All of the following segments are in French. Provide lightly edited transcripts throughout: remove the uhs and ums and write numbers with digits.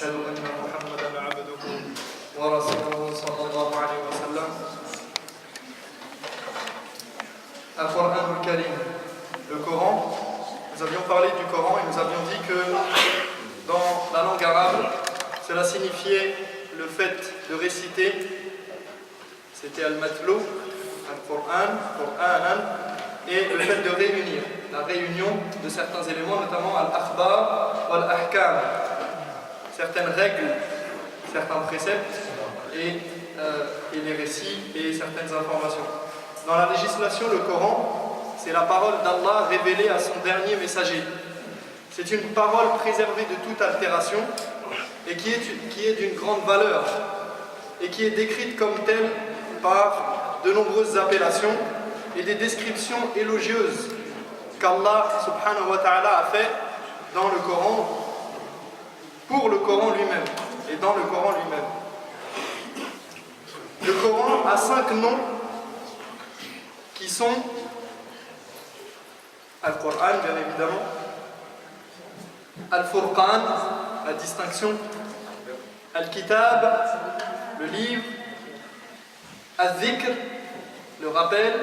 وأشهد أن محمدا عبده ورسوله صلى الله عليه وسلم. Al-Qur'an al-Karim, le Coran. Nous avions parlé du Coran et nous avions dit que dans la langue arabe, cela signifiait le fait de réciter, c'était al-matlou, al-Qur'an, Qur'anan, et le fait de réunir, la réunion de certains éléments, notamment al-akhbar ou al-ahkam, certaines règles, certains préceptes et les récits et certaines informations. Dans la législation, le Coran, c'est la parole d'Allah révélée à son dernier messager. C'est une parole préservée de toute altération et qui est d'une grande valeur et qui est décrite comme telle par de nombreuses appellations et des descriptions élogieuses qu'Allah subhanahu wa ta'ala a fait dans le Coran, pour le Coran lui-même et dans le Coran lui-même. Le Coran a 5 noms qui sont Al-Qur'an, bien évidemment, Al-Furqan, la distinction, Al-Kitab, le livre, Al-Dhikr, le rappel,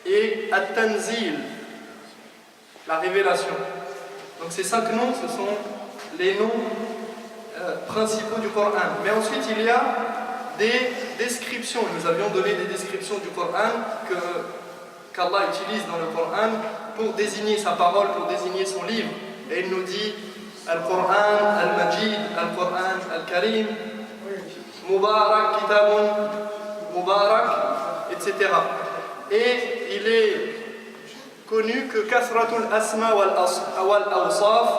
et Al-Tanzil, la révélation. Donc ces 5 noms, ce sont les noms principaux du Coran. Mais ensuite, il y a des descriptions. Nous avions donné des descriptions du Coran qu'Allah utilise dans le Coran pour désigner sa parole, pour désigner son livre. Et il nous dit Al-Qur'an, Al-Majid, Al-Qur'an, Al-Karim, Mubarak, Kitabun, Mubarak, etc. Et il est connu que Kasratul Asma wal Awsaf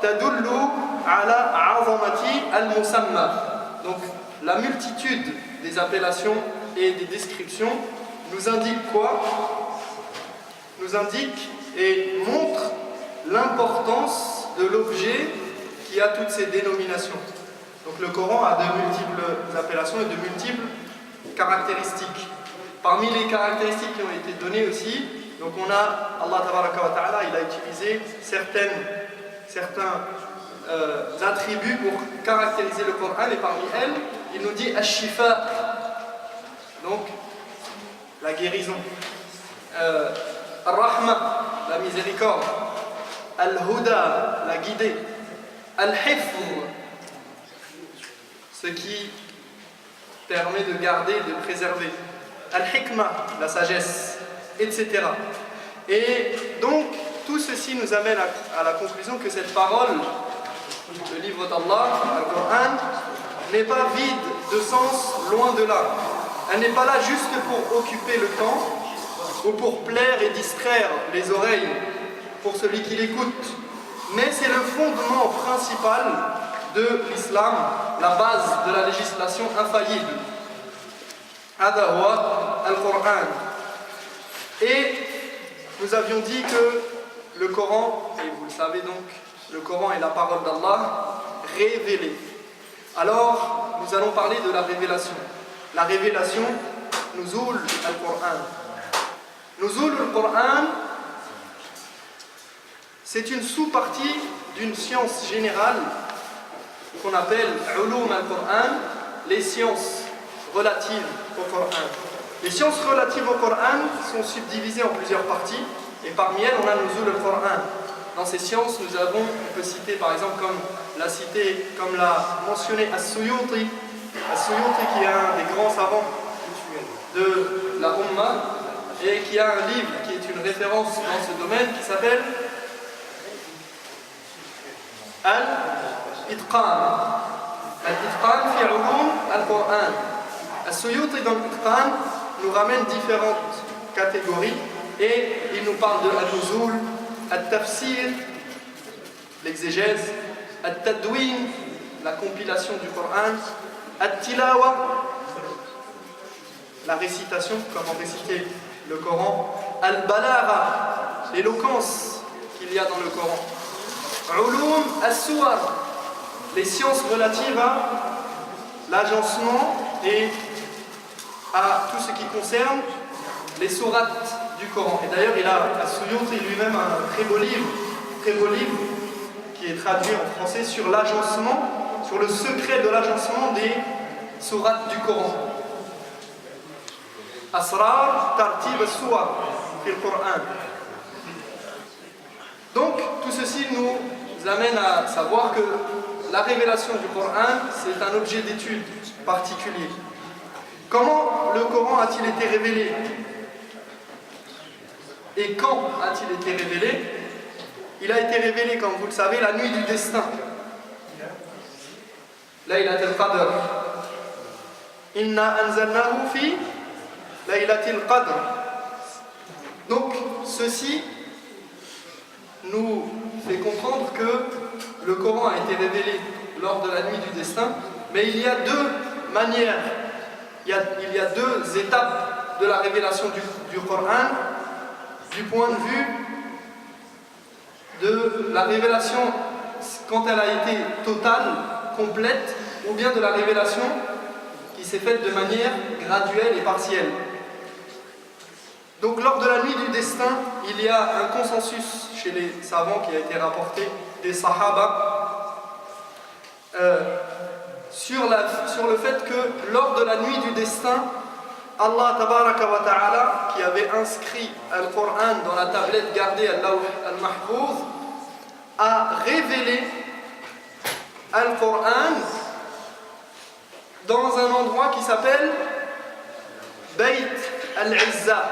tadullu ala azamati al-musamma. Donc la multitude des appellations et des descriptions nous indique quoi? Nous indique et montre l'importance de l'objet qui a toutes ces dénominations. Donc le Coran a de multiples appellations et de multiples caractéristiques. Parmi les caractéristiques qui ont été données aussi, donc on a, Allah tabaraka wa ta'ala, il a utilisé certains attributs pour caractériser le Coran, et parmi elles, il nous dit Ash-Shifa, donc la guérison, Ar-Rahma, la miséricorde, Al-Huda, la guidée, Al-Hifz, ce qui permet de garder, de préserver, Al-Hikmah, la sagesse, etc. Et donc, tout ceci nous amène à la conclusion que cette parole, le livre d'Allah, le Coran, n'est pas vide de sens, loin de là. Elle n'est pas là juste pour occuper le temps ou pour plaire et distraire les oreilles pour celui qui l'écoute. Mais c'est le fondement principal de l'islam, la base de la législation infaillible. Hada huwa al-Qur'an. Et nous avions dit que le Coran, et vous le savez donc, le Coran est la parole d'Allah révélée. Alors, nous allons parler de la révélation. La révélation, Nuzul al-Qur'an. Nuzul al-Qur'an, c'est une sous-partie d'une science générale qu'on appelle Ulum al-Qur'an, les sciences relatives au Coran. Les sciences relatives au Coran sont subdivisées en plusieurs parties, et parmi elles, on a Nuzul al-Qur'an. Dans ces sciences, on peut citer par exemple, comme l'a mentionné As-Suyuti, qui est un des grands savants de la Ummah, et qui a un livre qui est une référence dans ce domaine qui s'appelle Al-Itqan. Al-Itqan fi ulum al-Qur'an. As-Suyuti dans l'Itqan nous ramène différentes catégories et il nous parle de al-Nuzul, al-Tafsir, l'exégèse, al-Tadwin, la compilation du Coran, al-Tilawa, la récitation, comment réciter le Coran, al-Balagha, l'éloquence qu'il y a dans le Coran, Ulum as-Suwar, les sciences relatives à l'agencement et à tout ce qui concerne les sourates du Coran. Et d'ailleurs, il a As-Suyuti lui-même un très beau livre qui est traduit en français sur l'agencement sur le secret de l'agencement des sourates du Coran. Asrar tartib as-suwar fil Coran. Donc, tout ceci nous amène à savoir que la révélation du Coran, c'est un objet d'étude particulier. Comment le Coran a-t-il été révélé? Et quand a-t-il été révélé? Il a été révélé, comme vous le savez, la nuit du destin. Laylatul Qadr. Inna anzalnahu fi Laylatul Qadr. Donc, ceci nous fait comprendre que le Coran a été révélé lors de la nuit du destin, mais il y a deux manières, il y a deux étapes de la révélation du Coran, du point de vue de la révélation quand elle a été totale, complète, ou bien de la révélation qui s'est faite de manière graduelle et partielle. Donc lors de la nuit du destin, il y a un consensus chez les savants qui a été rapporté des Sahaba sur le fait que lors de la nuit du destin, Allah tabaraka wa ta'ala, qui avait inscrit le Coran dans la tablette gardée à Lawh al-Mahfouz, a révélé le Coran dans un endroit qui s'appelle Bayt al-Izza,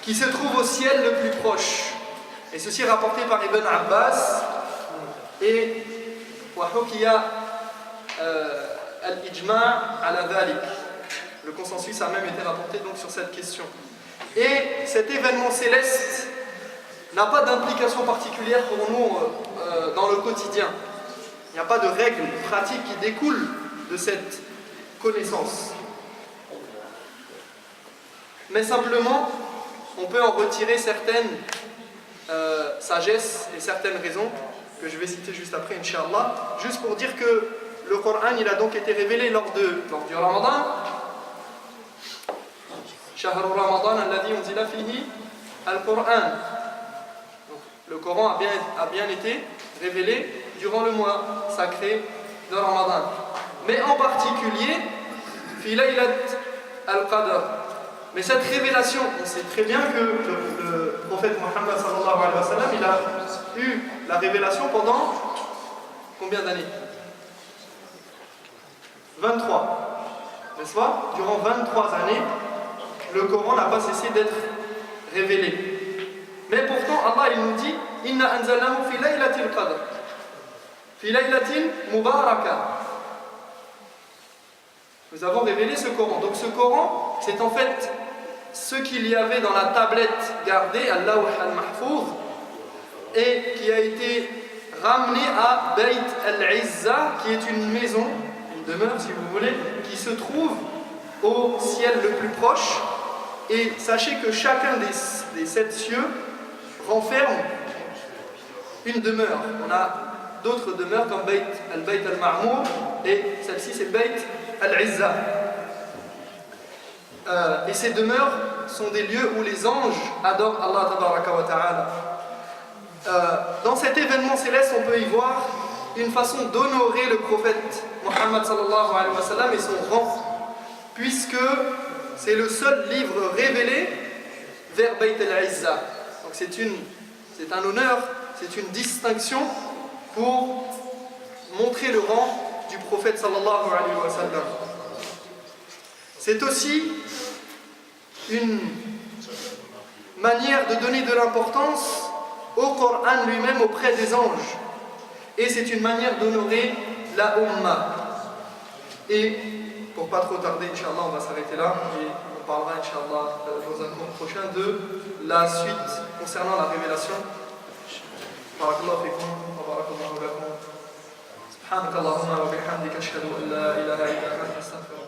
qui se trouve au ciel le plus proche. Et ceci est rapporté par Ibn Abbas et Wahukiya al-Ijma' ala dhalik. Le consensus a même été rapporté donc sur cette question. Et cet événement céleste n'a pas d'implication particulière pour nous dans le quotidien. Il n'y a pas de règles pratiques qui découlent de cette connaissance. Mais simplement, on peut en retirer certaines sagesses et certaines raisons que je vais citer juste après, Inch'Allah, juste pour dire que le Coran, il a donc été révélé lors du Ramadan. Shahr Ramadan alladhi unzila fihi al-Qur'an. Le Coran a bien été révélé durant le mois sacré de Ramadan. Mais en particulier, fi laylat al-Qadr. Mais cette révélation, on sait très bien que le prophète Mohammed sallallahu alayhi wa sallam, il a eu la révélation pendant combien d'années? 23. N'est-ce pas? Durant 23 années, le Coran n'a pas cessé d'être révélé. Mais pourtant, Allah il nous dit Inna anzalnahu fi laylatil qadr. Fi laylatin mubaraka. Nous avons révélé ce Coran. Donc ce Coran, c'est en fait ce qu'il y avait dans la tablette gardée à Lawh al-Mahfouz et qui a été ramené à Bayt al-Izza, qui est une maison, une demeure si vous voulez, qui se trouve au ciel le plus proche. Et sachez que chacun des 7 cieux renferme une demeure. On a d'autres demeures comme Bayt al-Ma'mour et celle-ci c'est Bayt al-Izza. Et ces demeures sont des lieux où les anges adorent Allah tabaraka wa ta'ala. Dans cet événement céleste, on peut y voir une façon d'honorer le prophète Muhammad sallallahu alayhi wa sallam et son rang, puisque c'est le seul livre révélé vers Bayt al-Izza. Donc c'est un honneur, c'est une distinction pour montrer le rang du prophète sallallahu alayhi wa sallam. C'est aussi une manière de donner de l'importance au Coran lui-même auprès des anges. Et c'est une manière d'honorer la Ummah. Et pour pas trop tarder, Inch'Allah, on va s'arrêter là et on parlera, Inch'Allah, dans un cours prochain de la suite concernant la révélation. Barakallahu fikum wa barakallahu lakum. Subhanakallahumma wa bihamdika ashhadu an la ilaha illa anta astaghfiruka.